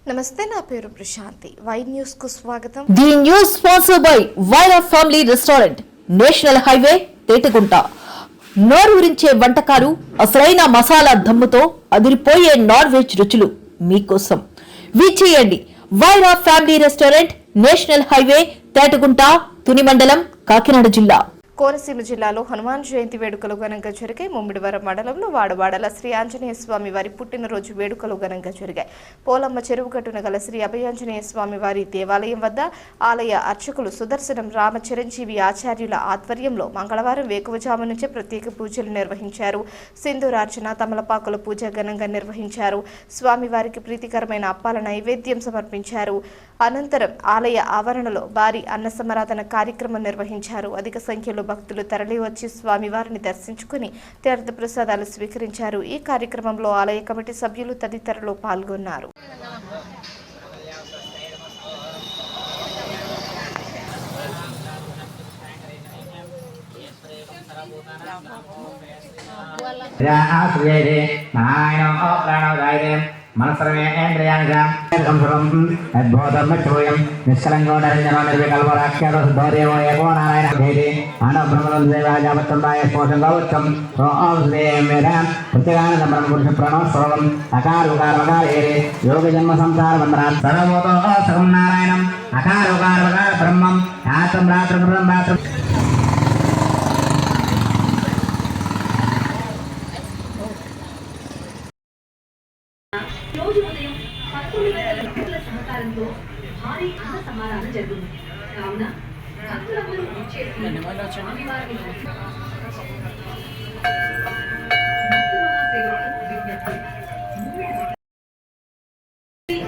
నమస్తే, నా పేరు ప్రశాంతి. వై న్యూస్ కు స్వాగతం. The news sponsored by Vaira family restaurant, national highway, Tetagunta. నోరూరించే వంటకాలు, అసలైన మసాలా దమ్ముతో అదిరిపోయే నాన్ వెజ్ రుచులు మీకోసం. విచ్చేయండి Vaira family restaurant, national highway, Tetagunta, Tuni మండలం, కాకినాడ జిల్లా. కోనసీమ జిల్లాలో హనుమాన్ జయంతి వేడుకలు ఘనంగా జరిగాయి. ముమ్మిడివరం మండలంలో వాడవాడల శ్రీ ఆంజనేయ స్వామి వారి పుట్టినరోజు వేడుకలు ఘనంగా జరిగాయి. పోలమ్మ చెరువు గట్టున గల శ్రీ అభయాంజనేయ స్వామి వారి దేవాలయం వద్ద ఆలయ అర్చకులు సుదర్శనం రామ చిరంజీవి ఆచార్యుల ఆధ్వర్యంలో మంగళవారం వేకువజాము నుంచే ప్రత్యేక పూజలు నిర్వహించారు. సింధూరార్చన, తమలపాకుల పూజ ఘనంగా నిర్వహించారు. స్వామివారికి ప్రీతికరమైన అప్పాల నైవేద్యం సమర్పించారు. అనంతరం ఆలయ ఆవరణలో భారీ అన్న సమారాధన కార్యక్రమం నిర్వహించారు. అధిక సంఖ్యలో భక్తులు తరలి వచ్చి స్వామివారిని దర్శించుకుని తీర్థ ప్రసాదాలు స్వీకరించారు. ఈ కార్యక్రమంలో ఆలయ కమిటీ సభ్యులు తదితరులు పాల్గొన్నారు. मनसर्वेन्द्रियाणां अद्भुतमच्चोयं निष्कलङ्को निरञ्जनो निर्विकल्पराख्यातो शुद्धोदेवो एको नारायणभेदे आनब्रह्मदेवाजापत्तम्बाय स्फोटङ्गौच्चं ओं श्रीमेधां प्रत्यगानन्दब्रह्मपुरुषप्रणवस्वरम् अकारुकारवकारेरे योगजन्मसंसारबन्धनात् सर्वतो सकं नारायणम् अकारुकारवकार ब्रह्मम् आत्मं रात्रं रात्रम् రోజు ఉదయం 11 గంటల భక్తుల సహకారంతో భారీ అన్న సమారాధన జరిగింది. కావున భక్తులందరూ వచ్చేసి స్వామివారిని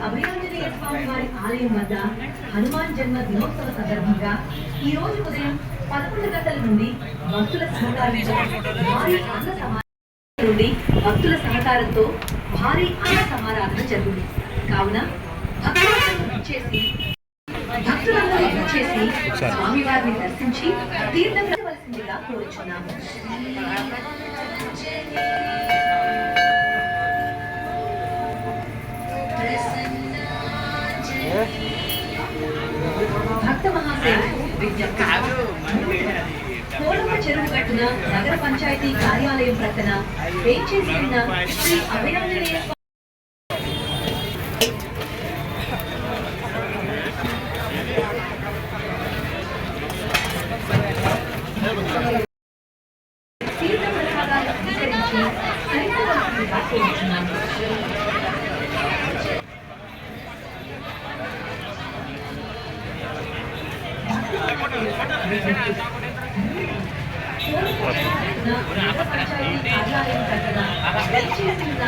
అభయాంజనేయ స్వామి వారి ఆలయం వద్ద హనుమాన్ జన్మ దినోత్సవ సందర్భంగా ఈ రోజు ఉదయం 11 గంటల నుండి భక్తుల సహకారంతో భారీ అన్న సమారాధన జరిగింది. కావున భక్తులందరూ వచ్చేసి స్వామివారిని దర్శించి తీర్థం ఇవ్వవలసిందిగా కోరుచున్నాము. భక్త మహాసేవకు విజ్ఞప్తి. పోలమ్మ చెరువు గట్టున నగర పంచాయతీ కార్యాలయం ప్రక్కన వేంచేసి ఉన్న శ్రీ అభయాంజనేయ తీర్థ ప్రసాదాలు స్వీకరించి సరిపోవలసిందిగా కోరుచున్నాను. నగర పంచాయతీ కార్యాలయం ప్రక్కన వేంచేసి ఉన్న